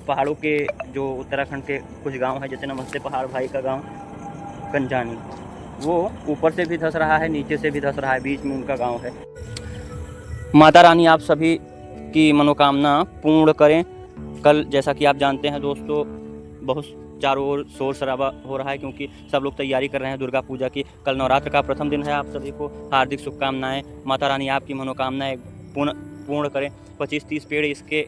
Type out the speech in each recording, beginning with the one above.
पहाड़ों के जो उत्तराखंड के कुछ गांव हैं, जैसे नमस्ते पहाड़ भाई का गांव कंजानी, वो ऊपर से भी धंस रहा है, नीचे से भी धंस रहा है, बीच में उनका गांव है। माता रानी आप सभी की मनोकामना पूर्ण करें। कल जैसा कि आप जानते हैं दोस्तों, बहुत चारों ओर शोर शराबा हो रहा है क्योंकि सब लोग तैयारी कर रहे हैं दुर्गा पूजा की। कल नवरात्र का प्रथम दिन है। आप सभी को हार्दिक शुभकामनाएं। माता रानी आपकी मनोकामनाएं पूर्ण करें। 25-30 पेड़ इसके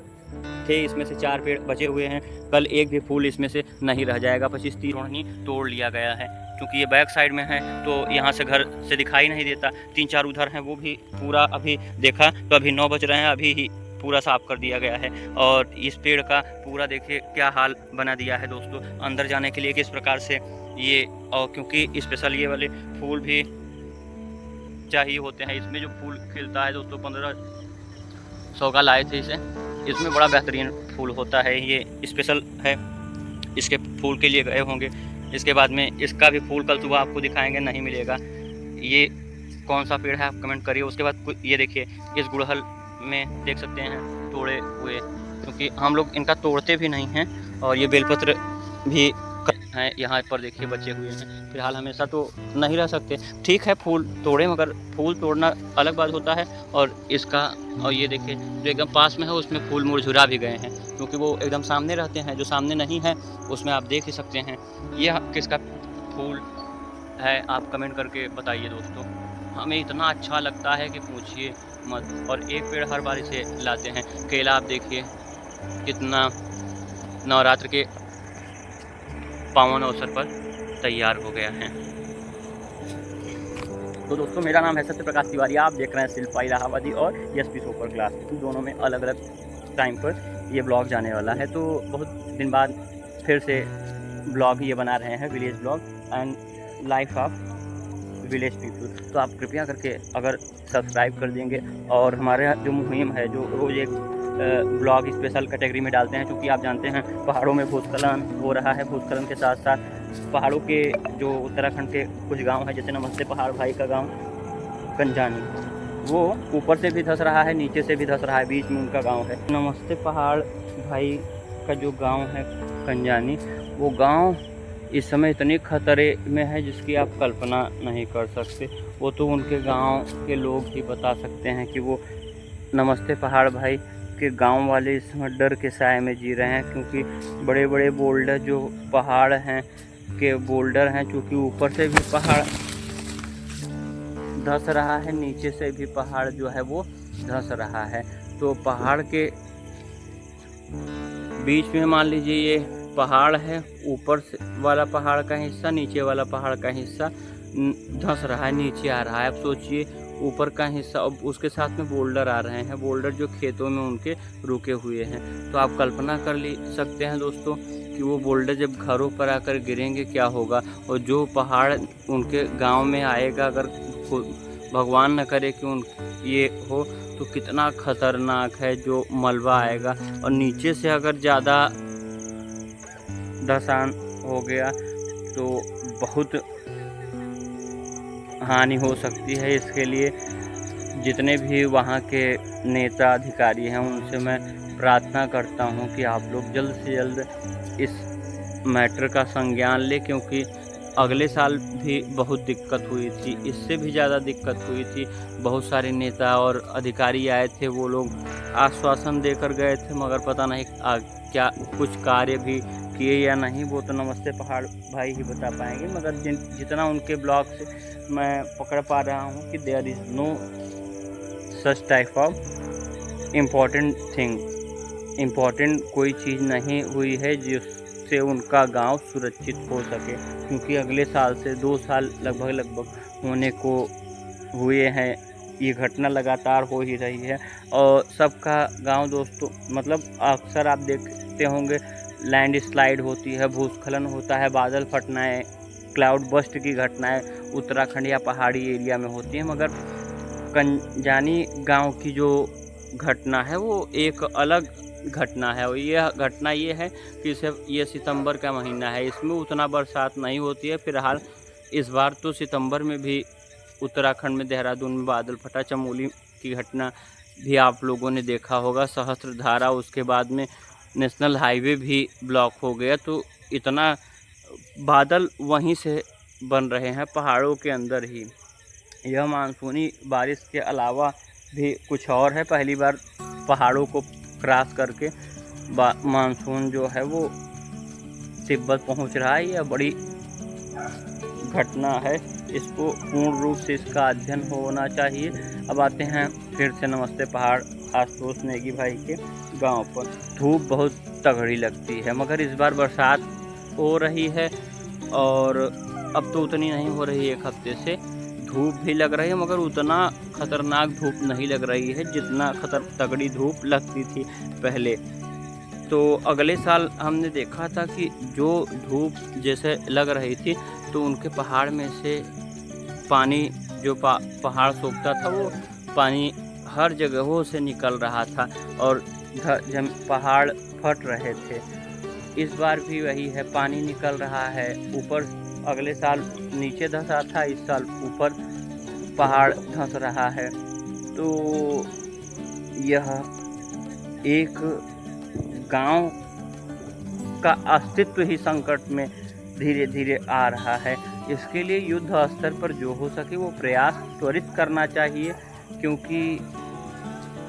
थे, इसमें से 4 पेड़ बचे हुए हैं। कल एक भी फूल इसमें से नहीं रह जाएगा। 25-30 ही तोड़ लिया गया है क्योंकि ये बैक साइड में है तो यहाँ से घर से दिखाई नहीं देता। 3-4 उधर हैं, वो भी पूरा अभी देखा तो अभी 9 बज रहे हैं, अभी ही पूरा साफ कर दिया गया है। और इस पेड़ का पूरा देखिए क्या हाल बना दिया है दोस्तों। अंदर जाने के लिए किस प्रकार से ये, और क्योंकि स्पेशल ये वाले फूल भी चाहिए होते हैं। इसमें जो फूल खिलता है दोस्तों 1500 का लाए थे इसे। इसमें बड़ा बेहतरीन फूल होता है, ये स्पेशल है। इसके फूल के लिए गए होंगे। इसके बाद में इसका भी फूल कल सुबह आपको दिखाएंगे, नहीं मिलेगा। ये कौन सा पेड़ है आप कमेंट करिए। उसके बाद ये देखिए, इस गुड़हल में देख सकते हैं तोड़े हुए, क्योंकि हम लोग इनका तोड़ते भी नहीं हैं। और ये बेलपत्र भी हैं, यहाँ पर देखिए बचे हुए हैं। फिलहाल हमेशा तो नहीं रह सकते, ठीक है फूल तोड़े, मगर फूल तोड़ना अलग बात होता है। और इसका, और ये देखिए जो एकदम पास में है उसमें फूल मुरझुरा भी गए हैं, क्योंकि वो एकदम सामने रहते हैं। जो सामने नहीं है उसमें आप देख ही सकते हैं। यह किसका फूल है आप कमेंट करके बताइए दोस्तों। हमें इतना अच्छा लगता है कि पूछिए मत। और एक पेड़ हर बारी से लाते हैं। केला आप देखिए कितना नवरात्र के पावन अवसर पर तैयार हो गया है। तो दोस्तों मेरा नाम है सत्य प्रकाश तिवारी, आप देख रहे हैं शिल्पा इलाहाबादी और एसपी सुपर क्लास। दोनों में अलग अलग टाइम पर ये ब्लॉग जाने वाला है। तो बहुत दिन बाद फिर से ब्लॉग ये बना रहे हैं, village blog and life of village people. तो आप कृपया करके अगर सब्सक्राइब कर देंगे, और हमारे जो मुहिम है, जो रोज़ एक ब्लॉग स्पेशल कैटेगरी में डालते हैं, क्योंकि आप जानते हैं पहाड़ों में भूस्खलन हो रहा है। भूस्खलन के साथ साथ पहाड़ों के जो उत्तराखंड के कुछ गांव हैं, जैसे नमस्ते पहाड़ भाई का गांव कंजानी, वो ऊपर से भी धंस रहा है, नीचे से भी धंस रहा है, बीच में उनका गांव है। नमस्ते पहाड़ भाई का जो गांव है कंजानी, वो गांव इस समय इतने खतरे में है जिसकी आप कल्पना नहीं कर सकते। वो तो उनके गांव के लोग ही बता सकते हैं कि वो नमस्ते पहाड़ भाई के गांव वाले इस समय डर के साए में जी रहे हैं, क्योंकि बड़े बड़े बोल्डर जो पहाड़ हैं के बोल्डर हैं, चूँकि ऊपर से भी पहाड़ धंस रहा है, नीचे से भी पहाड़ जो है वो धंस रहा है। तो पहाड़ के बीच में मान लीजिए ये पहाड़ है, ऊपर से वाला पहाड़ का हिस्सा, नीचे वाला पहाड़ का हिस्सा धंस रहा है, नीचे आ रहा है। अब सोचिए ऊपर का हिस्सा, अब उसके साथ में बोल्डर आ रहे हैं, बोल्डर जो खेतों में उनके रुके हुए हैं। तो आप कल्पना कर सकते हैं दोस्तों कि वो बोल्डर जब घरों पर आकर गिरेंगे क्या होगा। और जो पहाड़ उनके गांव में आएगा, अगर भगवान न करे कि उन ये हो, तो कितना खतरनाक है जो मलबा आएगा। और नीचे से अगर ज़्यादा धसान हो गया तो बहुत हानि हो सकती है। इसके लिए जितने भी वहाँ के नेता अधिकारी हैं उनसे मैं प्रार्थना करता हूँ कि आप लोग जल्द से जल्द इस मैटर का संज्ञान लें, क्योंकि अगले साल भी बहुत दिक्कत हुई थी, इससे भी ज़्यादा दिक्कत हुई थी। बहुत सारे नेता और अधिकारी आए थे, वो लोग आश्वासन देकर गए थे, मगर पता नहीं क्या कुछ कार्य भी किए या नहीं, वो तो नमस्ते पहाड़ भाई ही बता पाएंगे। मगर जितना उनके ब्लॉग से मैं पकड़ पा रहा हूँ कि there is no such type of important कोई चीज़ नहीं हुई है जिससे उनका गांव सुरक्षित हो सके, क्योंकि अगले साल से 2 साल लगभग होने को हुए हैं। ये घटना लगातार हो ही रही है और सबका गांव दोस्तों, मतलब अक्सर आप देखते होंगे लैंड स्लाइड होती है, भूस्खलन होता है, बादल फटनाएँ, क्लाउड बस्ट की घटनाएं उत्तराखंड या पहाड़ी एरिया में होती हैं। मगर कंजानी गांव की जो घटना है वो एक अलग घटना है। और यह घटना ये है कि ये सितंबर का महीना है, इसमें उतना बरसात नहीं होती है। फिलहाल इस बार तो सितंबर में भी उत्तराखंड में देहरादून में बादल फटा। चमोली की घटना भी आप लोगों ने देखा होगा, सहस्त्रधारा, उसके बाद में नेशनल हाईवे भी ब्लॉक हो गया। तो इतना बादल वहीं से बन रहे हैं पहाड़ों के अंदर ही। यह मानसूनी बारिश के अलावा भी कुछ और है। पहली बार पहाड़ों को क्रॉस करके मानसून जो है वो तिब्बत पहुंच रहा है। यह बड़ी घटना है, इसको पूर्ण रूप से इसका अध्ययन होना चाहिए। अब आते हैं फिर से नमस्ते पहाड़ आशुतोष नेगी भाई के गांव पर। धूप बहुत तगड़ी लगती है, मगर इस बार बरसात हो रही है और अब तो उतनी नहीं हो रही। एक हफ्ते से धूप भी लग रही है, मगर उतना खतरनाक धूप नहीं लग रही है जितना तगड़ी धूप लगती थी पहले। तो अगले साल हमने देखा था कि जो धूप जैसे लग रही थी तो उनके पहाड़ में से पानी जो पहाड़ सूखता था वो पानी हर जगहों से निकल रहा था और पहाड़ फट रहे थे। इस बार भी वही है, पानी निकल रहा है ऊपर। अगले साल नीचे धंसा था, इस साल ऊपर पहाड़ धंस रहा है। तो यह एक गांव का अस्तित्व ही संकट में धीरे धीरे आ रहा है। इसके लिए युद्ध स्तर पर जो हो सके वो प्रयास त्वरित करना चाहिए, क्योंकि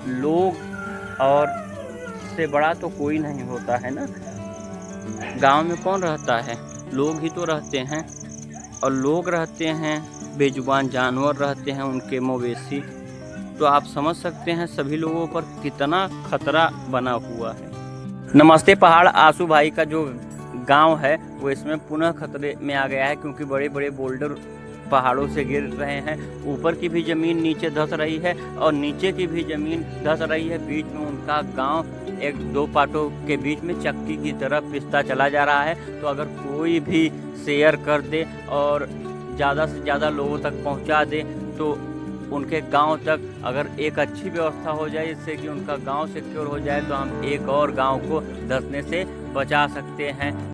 लोग और से बड़ा तो कोई नहीं होता है ना। गांव में कौन रहता है? लोग ही तो रहते हैं, और लोग रहते हैं, बेजुबान जानवर रहते हैं, उनके मवेशी। तो आप समझ सकते हैं सभी लोगों पर कितना खतरा बना हुआ है। नमस्ते पहाड़ आशु भाई का जो गांव है वो इसमें पुनः खतरे में आ गया है, क्योंकि बड़े बड़े बोल्डर पहाड़ों से गिर रहे हैं। ऊपर की भी ज़मीन नीचे धंस रही है और नीचे की भी ज़मीन धंस रही है। बीच में उनका गांव एक दो पाटों के बीच में चक्की की तरफ पिसता चला जा रहा है। तो अगर कोई भी शेयर कर दे और ज़्यादा से ज़्यादा लोगों तक पहुंचा दे तो उनके गांव तक अगर एक अच्छी व्यवस्था हो जाए जिससे कि उनका गांव सिक्योर हो जाए तो हम एक और गांव को धंसने से बचा सकते हैं।